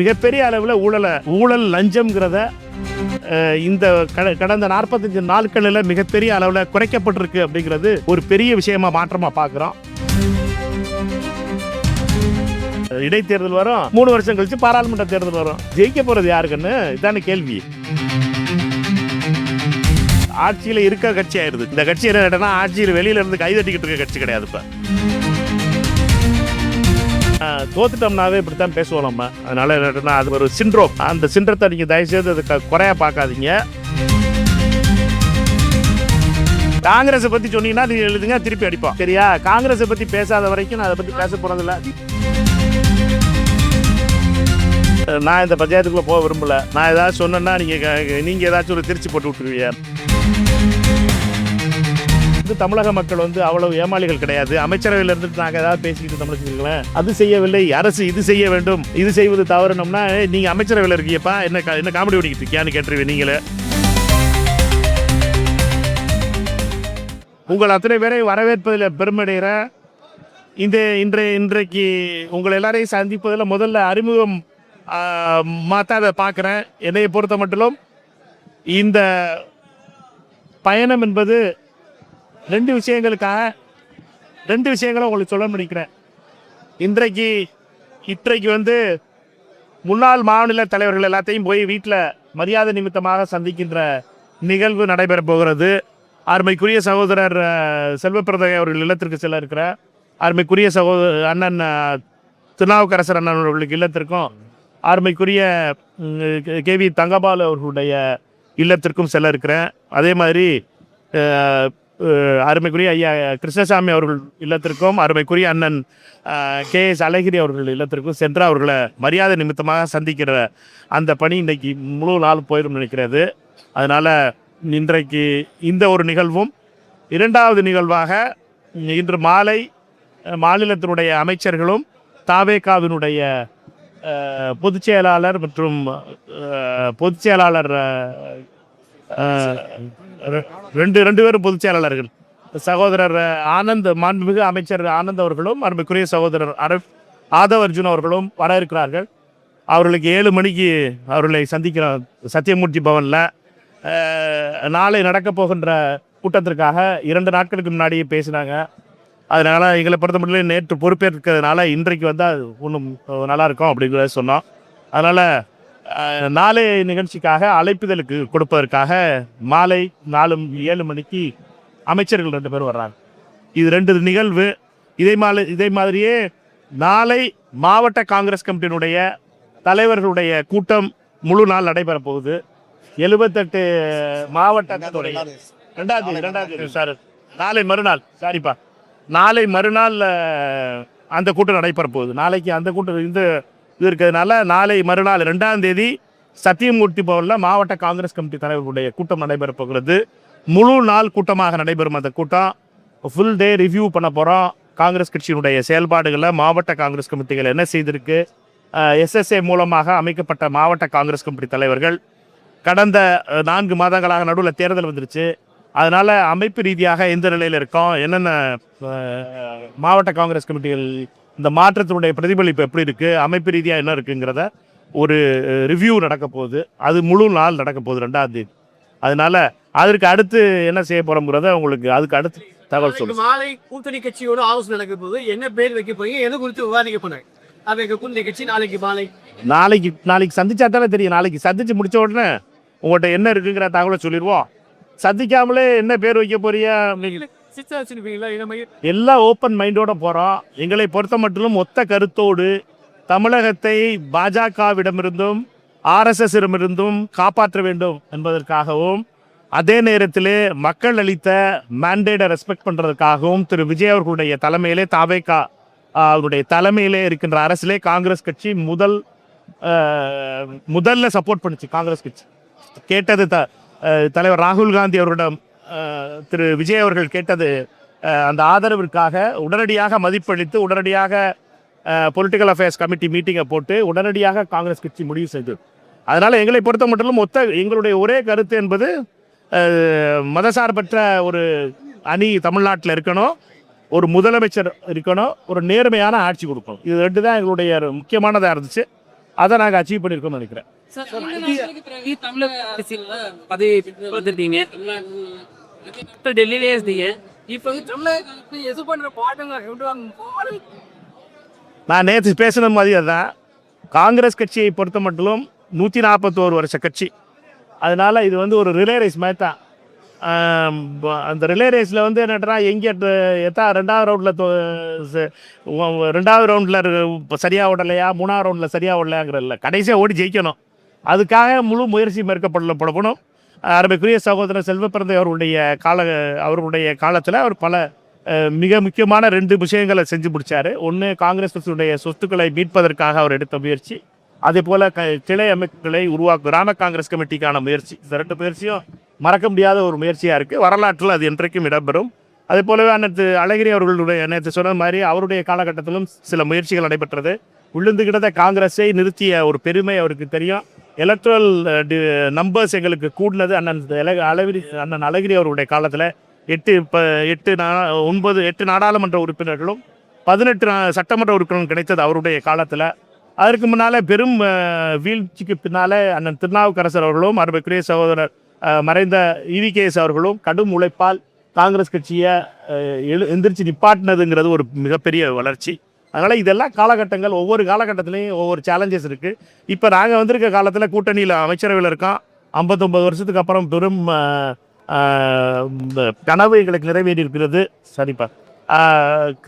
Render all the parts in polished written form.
மிகப்பெரிய அளவில் ஊழல் லஞ்சம்ங்கிறத இந்த கடந்த 45 நாட்களில் மிகப்பெரிய அளவில் குறைக்கப்பட்டிருக்கு அப்படிங்கிறது ஒரு பெரிய விஷயமா மாற்றமா பார்க்குறோம். இடைத்தேர்தல் வரும், 3 வருஷம் கழிச்சு பாராளுமன்ற தேர்தல் வரும். ஜெயிக்க போறது யாருக்குன்னு இதான கேள்வி. ஆட்சியில் இருக்க கட்சி ஆயிருது. இந்த கட்சி என்ன ஆட்சியில் வெளியில இருந்து கைதட்டிக்கிட்டு இருக்க கட்சி கிடையாது. இப்ப தோத்துட்டோம்னாவே இப்படித்தான் பேசுவோம் நம்ம. அதனால என்னன்னா அது ஒரு சிண்ட்ரோம். அந்த சிண்ட்ரத்தை நீங்க தயவுசெய்து அதுக்கு குறையா பார்க்காதீங்க. காங்கிரஸை பத்தி சொன்னீங்கன்னா நீங்க எழுதுங்க, திருப்பி அடிப்போம். சரியா? காங்கிரஸை பத்தி பேசாத வரைக்கும் நான் அதை பத்தி பேச போறதில்ல. நான் இந்த பஞ்சாயத்துக்குள்ள போக விரும்பல. நான் ஏதாவது சொன்னேன்னா நீங்க ஏதாச்சும் ஒரு திருச்சி போட்டு விட்டுருவீங்க. தமிழக மக்கள் அவ்வளவு ஏமாளிகள் கிடையாது. அமைச்சரவையில் இருந்துட்டு நாங்கள் ஏதாவது பேசிக்கிட்டு தமிழ் அது செய்யவில்லை, அரசு இது செய்ய வேண்டும், இது செய்வது தவறுனோம்னா நீங்க அமைச்சரவையில் இருக்கீங்கப்பா, என்ன காமெடி ஓடிக்கிட்டு இருக்கியான்னு கேட்டுருவீங்க. நீங்களே உங்கள் அத்தனை பேரை வரவேற்பதில் பெருமடைகிற இன்றைக்கு உங்களை எல்லாரையும் சந்திப்பதில் முதல்ல அறிமுகம் மாற்ற பார்க்குறேன். என்னையை பொறுத்த மட்டும் இந்த பயணம் என்பது 2 விஷயங்களும் உங்களுக்கு சொல்ல முடிக்கிறேன். இன்றைக்கு முன்னாள் மாநில தலைவர்கள் எல்லாத்தையும் போய் வீட்டில் மரியாதை நிமித்தமாக சந்திக்கின்ற நிகழ்வு நடைபெற போகிறது. அருமைக்குரிய சகோதரர் செல்வப்பிரதகை அவர்கள் இல்லத்திற்கு செல்ல இருக்கிற அருமைக்குரிய அண்ணன் திருநாவுக்கரசர் அண்ணன் அவர்களுக்கு இல்லத்திற்கும் அருமைக்குரிய கேவி தங்கபால் அவர்களுடைய இல்லத்திற்கும் செல்ல இருக்கிறேன். அதே மாதிரி அருமைக்குரிய ஐயா கிருஷ்ணசாமி அவர்கள் இல்லத்திற்கும் அருமைக்குரிய அண்ணன் KS அழகிரி அவர்கள் இல்லத்திற்கும் சென்று அவர்களை மரியாதை நிமித்தமாக சந்திக்கிற அந்த பணி இன்றைக்கி முழு நாள் போயிடும் நினைக்கிறது. அதனால் இன்றைக்கு இந்த ஒரு நிகழ்வும், 2வது நிகழ்வாக இன்று மாலை மாநிலத்தினுடைய அமைச்சர்களும் தாவேகாவினுடைய பொதுச் செயலாளர் மற்றும் பொதுச் செயலாளர் ரெண்டு பேரும் பொதுச் செயலாளர்கள் சகோதரர் ஆனந்த், மாண்புமிகு அமைச்சர் ஆனந்த் அவர்களும் அருமைக்குரிய சகோதரர் ஆதவ் அர்ஜுன் அவர்களும் வர இருக்கிறார்கள். அவர்களுக்கு 7 மணிக்கு அவர்களை சந்திக்கிறோம் சத்தியமூர்த்தி பவனில். நாளை நடக்கப் போகின்ற கூட்டத்திற்காக 2 நாட்களுக்கு முன்னாடியே பேசினாங்க. அதனால் எங்களை பொறுத்த மட்டும் நேற்று பொறுப்பேற்கிறதுனால இன்றைக்கு வந்தால் இன்னும் நல்லாயிருக்கும் அப்படிங்கிறத சொன்னோம். அதனால் நாளை நிகழ்ச்சிக்காக அழைப்புதலுக்கு கொடுப்பதற்காக மாலை 7 மணிக்கு அமைச்சர்கள் 2 பேரும் வர்றாங்க. இது 2 நிகழ்வு. இதே மாதிரியே நாளை மாவட்ட காங்கிரஸ் கமிட்டியினுடைய தலைவர்களுடைய கூட்டம் முழு நாள் நடைபெற போகுது. 78 மாவட்டத்துடைய 2வது சார் நாளை மறுநாள் அந்த கூட்டம் நடைபெற போகுது. நாளைக்கு அந்த கூட்டம் இது இருக்கிறதுனால நாளை மறுநாள் 2ஆம் தேதி சத்தியமூர்த்தி பவனில் மாவட்ட காங்கிரஸ் கமிட்டி தலைவர்களுடைய கூட்டம் நடைபெற போகிறது. முழு நாள் கூட்டமாக நடைபெறும். அந்த கூட்டம் ஃபுல் டே ரிவ்யூ பண்ண போகிறோம். காங்கிரஸ் கட்சியினுடைய செயல்பாடுகளை மாவட்ட காங்கிரஸ் கமிட்டிகள் என்ன செய்திருக்கு, SSA மூலமாக அமைக்கப்பட்ட மாவட்ட காங்கிரஸ் கமிட்டி தலைவர்கள் கடந்த 4 மாதங்களாக நடுவில் தேர்தல் வந்துருச்சு. அதனால் அமைப்பு ரீதியாக எந்த நிலையில் இருக்கோம், என்னென்ன மாவட்ட காங்கிரஸ் கமிட்டிகள் இந்த மாற்றத்தினுடைய பிரதிபலிப்பு எப்படி இருக்குது, அமைப்பு ரீதியாக என்ன இருக்குங்கிறத ஒரு ரிவ்யூ நடக்க போகுது. அது முழு நாள் நடக்க போகுது 2ஆம் தேதி. அதனால அதற்கு அடுத்து என்ன செய்ய போகிறோங்கிறத உங்களுக்கு அதுக்கு அடுத்து தகவல் சொல்லுங்கள். மாலை கூட்டணி கட்சியோட ஆலோசனை நடக்க போது என்ன பேர் வைக்க போறீங்க, எது குறித்து விவாதிக்க போனாங்க அவங்க கூட்டணி கட்சி நாளைக்கு மாலை நாளைக்கு சந்திச்சா தானே தெரியும். நாளைக்கு சந்திச்சு முடிச்ச உடனே உங்கள்கிட்ட என்ன இருக்குங்கிற தகவலை சொல்லிடுவோம். சந்திக்காமலே என்ன பேர் வைக்க போறியா, எல்லாம் ஓப்பன் மைண்டோட போகிறோம். எங்களை பொறுத்த மட்டும் ஒத்த கருத்தோடு தமிழகத்தை பாஜகவிடமிருந்தும் RSSிடமிருந்தும் காப்பாற்ற வேண்டும் என்பதற்காகவும், அதே நேரத்தில் மக்கள் அளித்த மேண்டேட்டை ரெஸ்பெக்ட் பண்ணுறதுக்காகவும் திரு விஜய் அவர்களுடைய தலைமையிலே தாவேகா அவருடைய தலைமையிலே இருக்கின்ற அரசிலே காங்கிரஸ் கட்சி முதல்ல சப்போர்ட் பண்ணுச்சு. காங்கிரஸ் கட்சி கேட்டது தலைவர் ராகுல் காந்தி அவரிடம் திரு விஜய் அவர்கள் கேட்டது அந்த ஆதரவிற்காக உடனடியாக மதிப்பளித்து உடனடியாக பொலிட்டிக்கல் அஃபேர்ஸ் கமிட்டி மீட்டிங்கை போட்டு உடனடியாக காங்கிரஸ் கட்சி முடிவு செய்தது. அதனால் எங்களை பொறுத்த மட்டும் எங்களுடைய ஒரே கருத்து என்பது மதசார்பற்ற ஒரு அணி தமிழ்நாட்டில் இருக்கணும், ஒரு முதலமைச்சர் இருக்கணும், ஒரு நேர்மையான ஆட்சி கொடுக்கணும். இது 2 தான் எங்களுடைய முக்கியமானதாக இருந்துச்சு. அதை நாங்கள் அச்சீவ் பண்ணியிருக்கோம்னு நினைக்கிறேன். சார், நீண்ட நாட்களுக்கு பிறகு தமிழக அரசியல்ல பதவி வந்துட்டீங்க. டெல்லியிலே இருந்தீங்க. இப்போ வந்து தமிழக எது பண்ற பாட்டுங்க எப்படி வாங்க? நான் நேற்று பேசின மாதிரி தான், காங்கிரஸ் கட்சியை பொறுத்த மட்டும் 141 வருஷ கட்சி. அதனால் இது வந்து ஒரு ரிலே ரேஸ் மாதிரி தான். அந்த ரிலே ரேஸில் வந்து என்னட்டா எங்கே ரெண்டாவது ரவுண்டில் சரியாக ஓடலையா, மூணாவது ரவுண்டில் சரியாக ஓடலையாங்கிறதில்ல, கடைசியாக ஓடி ஜெயிக்கணும். அதுக்காக முழு முயற்சி மேற்கொள்ளப்படணும். அருமைக்குரிய சகோதரர் செல்வப்பிரந்தை அவருடைய காலத்தில் அவர் பல மிக முக்கியமான 2 விஷயங்களை செஞ்சு முடித்தார். ஒன்று, காங்கிரஸ் கட்சியுடைய சொத்துக்களை மீட்பதற்காக அவர் எடுத்த முயற்சி. அதே போல் கிளை அமைப்புகளை கிராம காங்கிரஸ் கமிட்டிக்கான முயற்சி. இந்த 2 முயற்சியும் மறக்க முடியாத ஒரு முயற்சியாக இருக்குது. வரலாற்றில் அது என்றைக்கும் இடம்பெறும். அதே போலவே அனைத்து அழகிரி அவர்களுடைய நேற்று சொன்ன மாதிரி அவருடைய காலகட்டத்திலும் சில முயற்சிகள் நடைபெற்றது. விழுந்து கிடந்த காங்கிரஸை நிறுத்திய ஒரு பெருமை அவருக்கு தெரியும். எலக்ட்ரல் நம்பர்ஸ் எங்களுக்கு கூடினது அண்ணன் அழகிரி அவருடைய காலத்தில் 8 நாடாளுமன்ற உறுப்பினர்களும் 18 சட்டமன்ற உறுப்பினர்களும் கிடைத்தது அவருடைய காலத்தில். அதற்கு முன்னால் பெரும் வீழ்ச்சிக்கு பின்னால் அண்ணன் திருநாவுக்கரசர் அவர்களும் அருமைக்குரிய சகோதரர் மறைந்த EVKS அவர்களும் கடும் உழைப்பால் காங்கிரஸ் கட்சியை எந்திரிச்சு நிப்பாட்டினதுங்கிறது ஒரு மிகப்பெரிய வளர்ச்சி. அதனால் இதெல்லாம் காலகட்டங்கள், ஒவ்வொரு காலகட்டத்திலையும் ஒவ்வொரு சேலஞ்சஸ் இருக்குது. இப்போ நாங்கள் வந்திருக்க காலத்தில் கூட்டணியில் அமைச்சரவையில் இருக்கோம். 59 வருஷத்துக்கு அப்புறம் பெரும் கனவு எங்களுக்கு நிறைவேறி இருக்கிறது. சரிப்பா,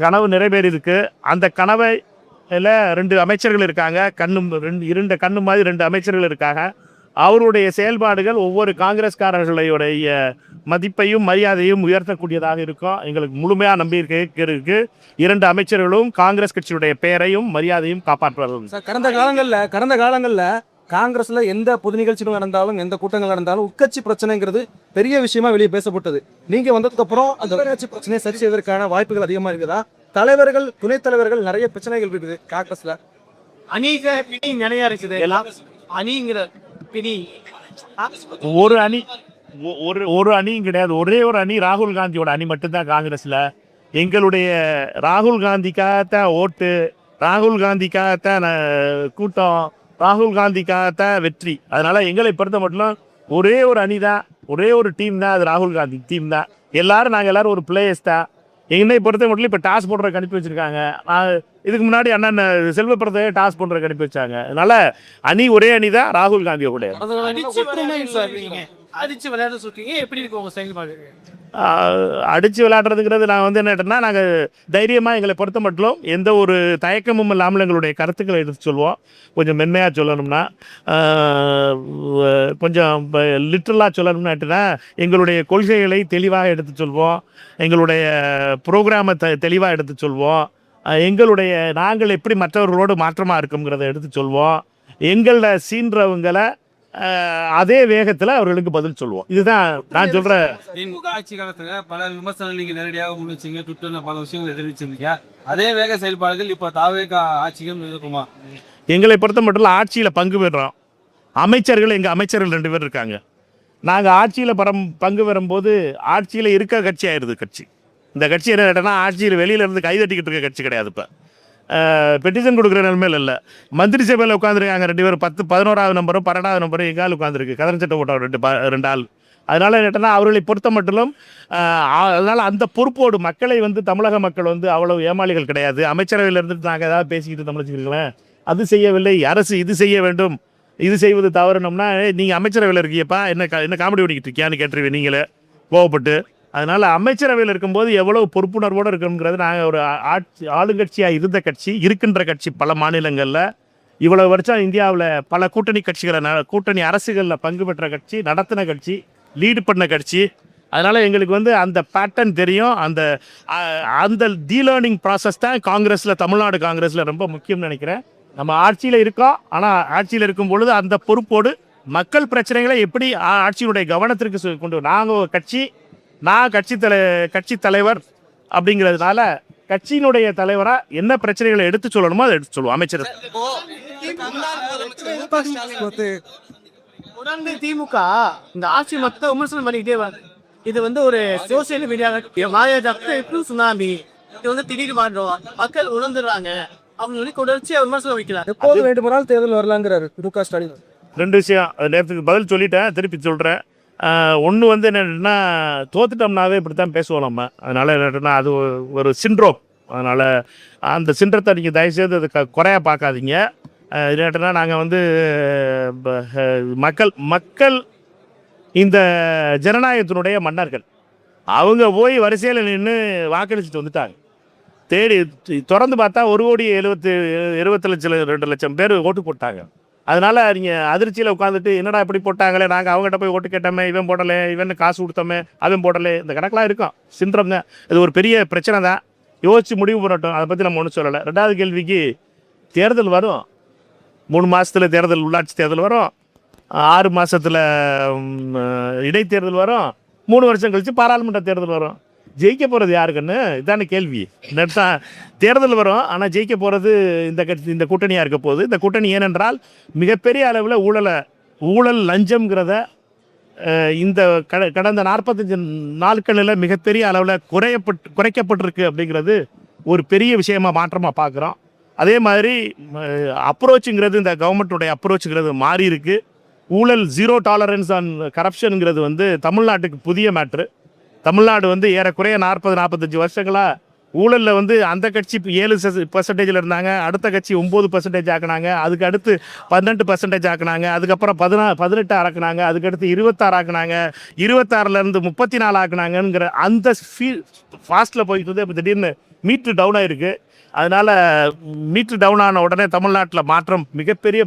கனவு நிறைவேறி இருக்கு. அந்த கனவை 2 அமைச்சர்கள் இருக்காங்க. இருண்ட கண்ணு மாதிரி 2 அமைச்சர்கள் இருக்காங்க. அவருடைய செயல்பாடுகள் ஒவ்வொரு காங்கிரஸ்காரர்களுடைய மதிப்பையும் மரியாதையும் உயர்த்தக்கூடியதாக இருக்கும். எங்களுக்கு முழுமையாக நம்பிக்கை இருக்கு. 2 அமைச்சர்களும் காங்கிரஸ் கட்சியுடைய பெயரையும் மரியாதையும் காப்பாற்றுவார்கள். சார், கடந்த காலங்களில் காங்கிரஸ்ல எந்த பொது நிகழ்ச்சிகள் நடந்தாலும், எந்த கூட்டங்கள் நடந்தாலும் உட்கட்சி பிரச்சனைங்கிறது பெரிய விஷயமா வெளியே பேசப்பட்டது. நீங்க வந்ததுக்கு அப்புறம் அந்த உட்கட்சி பிரச்சனையை சரி செய்வதற்கான வாய்ப்புகள் அதிகமா இருக்குதா? தலைவர்கள், துணைத் தலைவர்கள் நிறைய பிரச்சனைகள் இருக்குது காங்கிரஸ்ல. அணிக பிணி நிறைய இருக்குது. அணிங்கிற பிணி ஒரு அணியும் கிடையாது. ஒரே ஒரு அணி, ராகுல் காந்தியோட அணி மட்டும்தான் காங்கிரஸ்ல. எங்களுடைய ராகுல் காந்திக்காகத்தான் ஓட்டு, ராகுல் காந்திக்காகத்தான் கூட்டம், ராகுல் காந்திக்காகத்தான் வெற்றி. அதனால எங்களை பொறுத்த மட்டும் ஒரே ஒரு அணி தான், ஒரே ஒரு டீம் தான், அது ராகுல் காந்தி டீம் தான். நாங்கள் எல்லாரும் ஒரு பிளேயர்ஸ் தான். என்னை பொறுத்த மட்டும் இப்போ டாஸ் போடுறதுக்கு அனுப்பி வச்சிருக்காங்க. இதுக்கு முன்னாடி அண்ணன் செல்வப்பிரந்தையே டாஸ் போடுறதுக்கு அனுப்பி வச்சாங்க. அதனால அணி ஒரே அணி தான், ராகுல் காந்தியோட. அடிச்சு விளையாட சொல்றீங்க, எப்படி இருக்கு உங்க செயல்பாடு? அடித்து விளையாடுறதுங்கிறது நான் வந்து என்னட்டேன்னா, நாங்கள் தைரியமாக எங்களை பொறுத்த மட்டும் எந்த ஒரு தயக்கமும் இல்லாமல் எங்களுடைய கருத்துக்களை எடுத்து சொல்வோம். கொஞ்சம் மென்மையாக சொல்லணும்னா, கொஞ்சம் லிட்ரலாக சொல்லணும்னாட்டுனா எங்களுடைய கொள்கைகளை தெளிவாக எடுத்து சொல்வோம். எங்களுடைய ப்ரோக்ராமை தெளிவாக எடுத்து சொல்வோம். நாங்கள் எப்படி மற்றவர்களோடு மாற்றமாக இருக்குங்கிறத எடுத்து சொல்வோம். எங்களை சீன்றவங்களை அதே வேகத்தில் அவர்களுக்கு பதில் சொல்லுவோம். இதுதான் நான் சொல்கிறேன். திமுக ஆட்சி காலத்துல பல விமர்சனங்கள் நீங்க நேரடியாக முன்வச்சீங்க, ட்விட்டர்ல பல விஷயங்கள் தெரிவிச்சிருந்தீங்க. அதே வேக செயல்பாடுகள் இப்போ தாவேக ஆட்சிகள் இருக்குமா? எங்களை பொறுத்த மட்டும் ஆட்சியில் பங்கு பெறுறோம். எங்கள் அமைச்சர்கள் 2 பேர் இருக்காங்க. நாங்கள் ஆட்சியில் பங்கு பெறும்போது ஆட்சியில் இருக்க கட்சி ஆயிடுது கட்சி. இந்த கட்சி என்ன கேட்டோன்னா, ஆட்சியில் வெளியிலேருந்து கைதட்டிக்கிட்டு இருக்க கட்சி கிடையாது. இப்போ பெட்டிஷன் கொடுக்குற நிலைமையில் இல்லை. மந்திரி சபையில் உட்காந்துருக்காங்க 2 பேர், 11வது நம்பரும் 12வது நம்பரும் எங்கால் உட்காந்துருக்கு. கதன் சட்டை போட்ட 2 ஆள். அதனால் என்னட்டோன்னா அவர்களை பொறுத்த மட்டும் அதனால் அந்த பொறுப்போடு மக்களை வந்து தமிழக மக்கள் வந்து அவ்வளவு ஏமாளிகள் கிடையாது. அமைச்சரவையில் இருந்துட்டு நாங்கள் ஏதாவது பேசிக்கிட்டு தமிழ்ச்சிருக்கலாம், அது செய்யவில்லை, அரசு இது செய்ய வேண்டும், இது செய்வது தவறுனோம்னா, நீங்கள் அமைச்சரவையில் இருக்கியப்பா என்ன காமெடி பண்ணிக்கிட்டு இருக்கியான்னு கேட்டுருவீங்க நீங்களே கோவப்பட்டு. அதனால் அமைச்சரவையில் இருக்கும்போது எவ்வளோ பொறுப்புணர்வோடு இருக்கணுங்கிறது, நாங்கள் ஒரு ஆளுங்கட்சியாக இருக்கின்ற கட்சி பல மாநிலங்களில் இவ்வளோ வருஷம் இந்தியாவில் பல கூட்டணி அரசுகளில் பங்கு பெற்ற கட்சி, நடத்தின கட்சி, லீடு பண்ண கட்சி. அதனால் எங்களுக்கு வந்து அந்த பேட்டர்ன் தெரியும். அந்த லேர்னிங் ப்ராசஸ் தான் தமிழ்நாடு காங்கிரஸில் ரொம்ப முக்கியம்னு நினைக்கிறேன். நம்ம ஆட்சியில் இருக்கோம், ஆனால் ஆட்சியில் இருக்கும் பொழுது அந்த பொறுப்போடு மக்கள் பிரச்சனைகளை எப்படி ஆட்சியினுடைய கவனத்திற்கு கொண்டு நாங்கள் நான் கட்சி தலைவர் அப்படிங்கிறதுனால கட்சியினுடைய தலைவராக என்ன பிரச்சனைகளை எடுத்து சொல்லணுமோ அதை எடுத்து சொல்லுவோம். அமைச்சர் தொடர்ந்து திமுக இந்த ஆட்சி மொத்த விமர்சனம் பண்ணிக்கிட்டே வருது. இது வந்து ஒரு சோசியல் மீடியா சுனாமி, இது வந்து திடீர்னு மாற்றோம், மக்கள் உணர்ந்துடுறாங்க, அவங்க வந்து தொடர்ச்சியா விமர்சனம் வைக்கிறார். எப்போது வேண்டுமானால் தேர்தல் வரலாங்கிறாரு மு.க. ஸ்டாலின். ரெண்டு விஷயம் அது நேரத்துக்கு பதில் சொல்லிட்டேன், திருப்பி சொல்கிறேன். ஒன்று வந்து என்னன்னா தோத்துட்டோம்னாவே இப்படி தான் பேசுவோம் நம்ம. அதனால் என்னன்னா அது ஒரு சிண்ட்ரோம். அதனால் அந்த சிண்ட்ரத்தை நீங்கள் தயவுசெய்து அது குறையா பார்க்காதீங்க. என்னட்டுனா நாங்கள் வந்து மக்கள் இந்த ஜனநாயகத்தினுடைய மன்னர்கள். அவங்க போய் வரிசையில் நின்று வாக்களிச்சுட்டு வந்துட்டாங்க. தேடி திறந்து பார்த்தா 1,70,2 பேர் ஓட்டு போட்டாங்க. அதனால் நீங்கள் அதிர்ச்சியில் உட்காந்துட்டு என்னடா இப்படி போட்டாங்களே, நாங்கள் அவங்ககிட்ட போய் ஓட்டு கேட்டோமே, இவன் போடலை, இவன் காசு கொடுத்தோமே, அவன் போடலை, இந்த கணக்கெலாம் இருக்கும். சிண்ட்ரம் தான். இது ஒரு பெரிய பிரச்சனை தான். யோசித்து முடிவு பண்ணட்டும். அதை பற்றி நம்ம ஒன்றும் சொல்லலை. ரெண்டாவது கேள்விக்கு, தேர்தல் வரும். 3 மாதத்தில் தேர்தல், உள்ளாட்சி தேர்தல் வரும். 6 மாதத்தில் இடைத்தேர்தல் வரும். 3 வருஷம் கழித்து பாராளுமன்ற தேர்தல் வரும். ஜெயிக்க போகிறது யாருக்குன்னு இதான கேள்வி. தான் தேர்தல் வரும், ஆனால் ஜெயிக்க போகிறது இந்த கூட்டணியாக இருக்க போகுது. இந்த கூட்டணி ஏனென்றால் மிகப்பெரிய அளவில் ஊழல் லஞ்சம்ங்கிறத இந்த கடந்த 45 நாட்களில் மிகப்பெரிய அளவில் குறைக்கப்பட்டிருக்கு அப்படிங்கிறது ஒரு பெரிய விஷயமாக மாற்றமாக பார்க்குறோம். அதே மாதிரி அப்ரோச்சுங்கிறது, இந்த கவர்மெண்ட்டுடைய அப்ரோச்சுங்கிறது மாறி இருக்குது. ஊழல் ஜீரோ டாலரன்ஸ் ஆன் கரப்ஷனுங்கிறது வந்து தமிழ்நாட்டுக்கு புதிய மேட்ரு. தமிழ்நாடு வந்து ஏறக்குறைய 40-45 வருஷங்களாக ஊழலில் வந்து அந்த கட்சி 7% இருந்தாங்க, அடுத்த கட்சி 9% ஆக்குனாங்க, அதுக்கு அடுத்து 18% ஆக்குனாங்க, அதுக்கப்புறம் 18 ஆக்குனாங்க, அதுக்கடுத்து 26 ஆக்குனாங்க, 26லேருந்து 34 ஆக்குனாங்கங்கிற அந்த ஃபாஸ்ட்டில் போயிட்டு வந்து இப்போ திடீர்னு மீட்ரு டவுன் ஆகிருக்கு. அதனால் மீட்ரு டவுன் ஆன உடனே தமிழ்நாட்டில் மாற்றம் மிகப்பெரிய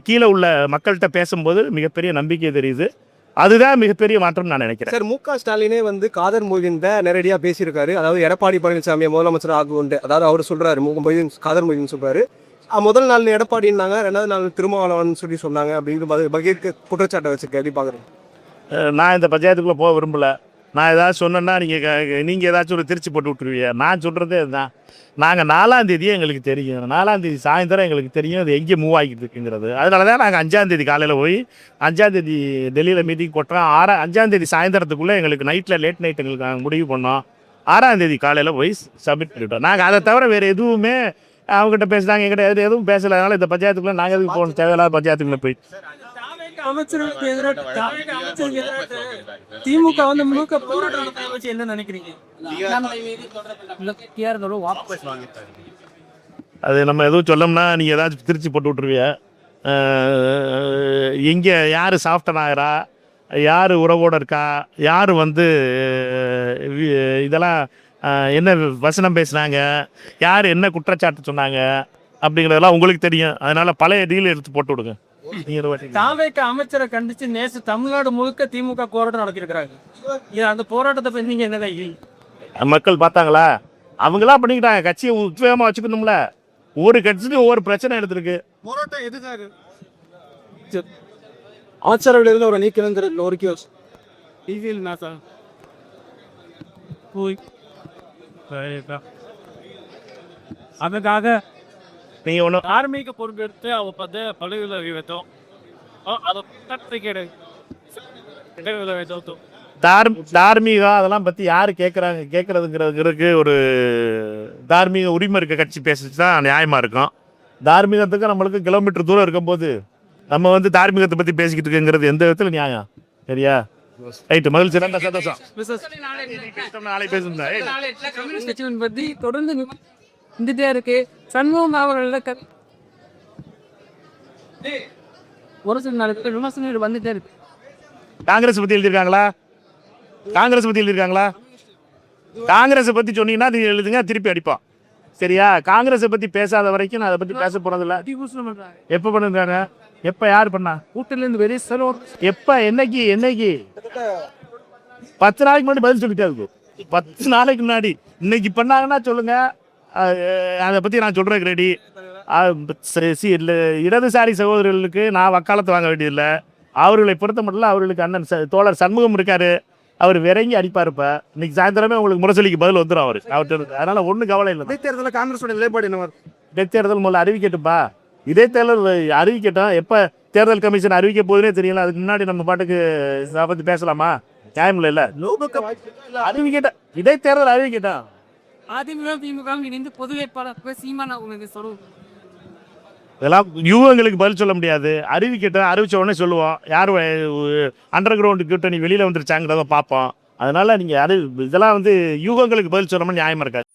கீழே உள்ள மக்கள்கிட்ட பேசும்போது மிகப்பெரிய நம்பிக்கை தெரியுது. அதுதான் மிகப்பெரிய மாற்றம் நான் நினைக்கிறேன். சார், மு.க. ஸ்டாலினே வந்து காதர் மொய்தீன் நேரடியாக பேசியிருக்காரு. அதாவது எடப்பாடி பழனிசாமியை முதலமைச்சர் ஆகுண்டு, அதாவது அவர் சொல்கிறாரு, காதர் மொய்தீன் சொல்கிறாரு. முதல் நாள் எடப்பாடினாங்க, 2வது நாள் திருமாவளவன் சொல்லி சொன்னாங்க அப்படிங்கிற பகீர் குற்றச்சாட்டை வச்சுருக்கேன். எப்படி பார்க்குறேன்? நான் இந்த பஞ்சாயத்துக்குள்ளே போக விரும்பலை. நான் ஏதாவது சொன்னேன்னா நீங்கள் ஏதாச்சும் ஒரு திருச்சி போட்டு விட்டுருவீங்க. நான் சொல்கிறதே இதுதான். நாங்கள் 4ஆம் தேதியே எங்களுக்கு தெரியும். 4ஆம் தேதி சாயந்தரம் எங்களுக்கு தெரியும் அது எங்கே மூவ் ஆகிட்டு இருக்குங்கிறது. அதனால தான் நாங்கள் 5ஆம் தேதி காலையில் போய் 5ஆம் தேதி டெல்லியில் மீட்டிங் போட்டோம். 5ஆம் தேதி சாயந்தரத்துக்குள்ளே எங்களுக்கு லேட் நைட் எங்களுக்கு நாங்கள் முடிவு பண்ணோம். 6ஆம் தேதி காலையில் போய் சப்மிட் பண்ணிவிட்டோம். நாங்கள் அதை தவிர வேறு எதுவுமே அவங்ககிட்ட பேசுகிறாங்க, எங்கிட்ட எதுவும் பேசலை. அதனால் இந்த பஞ்சாயத்துக்குள்ளே நாங்கள் எதுவும் போகணும், தேவையில்லாத பஞ்சாயத்துக்குள்ளே போயிட்டு அமைச்சர்களுக்கு எதிராக திமுக வந்து முழுக்க போராட்டம் வச்சு என்ன நினைக்கிறீங்க? அது நம்ம எதுவும் சொல்லோம்னா நீங்கள் ஏதாச்சும் திருச்சி போட்டு விட்டுருவிய. இங்கே யார் சாஃப்டன் ஆகிறா, யார் உறவோடு இருக்கா, யார் வந்து இதெல்லாம் என்ன வசனம் பேசுனாங்க, யார் என்ன குற்றச்சாட்டு சொன்னாங்க அப்படிங்கிறதெல்லாம் உங்களுக்கு தெரியும். அதனால் பழைய டீல் எடுத்து போட்டு விடுங்க. தாவேக அமைச்சரை கண்டிச்சு நேசு தமிழ்நாடு முழுக்க திமுக போராட்டம் நடத்திருக்கிறாங்க. அந்த போராட்டத்தை பத்தி நீங்க என்ன மக்கள் பார்த்தாங்களா? அவங்களா பண்ணிக்கிட்டாங்க. கட்சியை உத்வேகமா வச்சுக்கணும்ல. ஒவ்வொரு கட்சியும் ஒவ்வொரு பிரச்சனை எடுத்திருக்கு. போராட்டம் எதுக்காக? அமைச்சரவையில் இருந்து ஒரு நீக்கணுங்கிற ஒரு கேஸ் அதுக்காக நீங்க ஒன்றும் தார்மீக பொறுப்பெடுத்து அவ பார்த்து பதவியில் வைத்தோம். தார்மீகம் அதெல்லாம் பற்றி யார் கேட்குறதுங்கிறதுக்கு ஒரு தார்மீக உரிமை இருக்க கட்சி பேசிச்சு தான் நியாயமாக இருக்கும். தார்மீகத்துக்கு நம்மளுக்கு கிலோமீட்டர் தூரம் இருக்கும்போது நம்ம வந்து தார்மீகத்தை பற்றி பேசிக்கிட்டு இருக்குங்கிறது எந்த விதத்தில் நியாயம்? சரியா? ரைட்டு, மகிழ்ச்சி, நல்ல சந்தோஷம். நாளை பேசுங்க. பற்றி தொடர்ந்து வந்துட்டே இருக்கு. சண்முகம் அவர்கள ஒரு சில நாளுக்கு விமர்சனங்கள் வந்துட்டே இருக்கு. காங்கிரஸ் பற்றி எழுதியிருக்காங்களா? காங்கிரஸை பற்றி சொன்னீங்கன்னா நீ எழுதுங்க, திருப்பி அடிப்போம். சரியா? காங்கிரஸை பற்றி பேசாத வரைக்கும் நான் அதை பற்றி பேச போனதில்லை. எப்போ பண்ணுறாங்க? எப்போ யார் பண்ணா? கூட்டிலேருந்து வெளியே செலவு எப்போ? என்னைக்கு? 10 நாளைக்கு முன்னாடி பதில் சொல்லிட்டே இருக்கும். 10 நாளைக்கு முன்னாடி. இன்னைக்கு பண்ணாங்கன்னா சொல்லுங்க, அதை பற்றி நான் சொல்கிறேன் ரெடி. இடதுசாரி சகோதரர்களுக்கு நான் வக்காலத்து வாங்க வேண்டியதில்லை. அவர்களை பொறுத்த மட்டும் அவர்களுக்கு அண்ணன் தோழர் சண்முகம் இருக்காரு, அவர் விரங்கி அடிப்பார். இப்போ இன்னைக்கு சாயந்தரமே உங்களுக்கு முரசொலிக்கு பதில் வந்துடும் அவர்கிட்ட. அதனால ஒன்றும் கவலை இல்லை. இடைத்தேர்தலில் காங்கிரஸோட நிலைப்பாடு என்ன? இடைத்தேர்தல் முதல்ல அறிவிக்கட்டும்பா. இடைத்தேர்தல் அறிவிக்கட்டும். எப்போ தேர்தல் கமிஷன் அறிவிக்க போகுதுன்னே தெரியல. அதுக்கு முன்னாடி நம்ம பாட்டுக்கு அதை பற்றி பேசலாமா? நியாயம் இல்லை. அறிவிக்கட்டும், இடைத்தேர்தல் அறிவிக்கட்டும். அதிமுக திமுக இணைந்து பொது வேட்பாளர் சீமான் அவங்க சொல்லுவோம். இதெல்லாம் யூகங்களுக்கு பதில் சொல்ல முடியாது. அறிவிச்ச உடனே சொல்லுவோம். யார் அண்டர் கிரவுண்டு கூட்டணி வெளியில் வந்துருச்சாங்கிறத பார்ப்போம். அதனால நீங்கள் இதெல்லாம் யூகங்களுக்கு பதில் சொல்லாமல் நியாயமாக இருக்காது.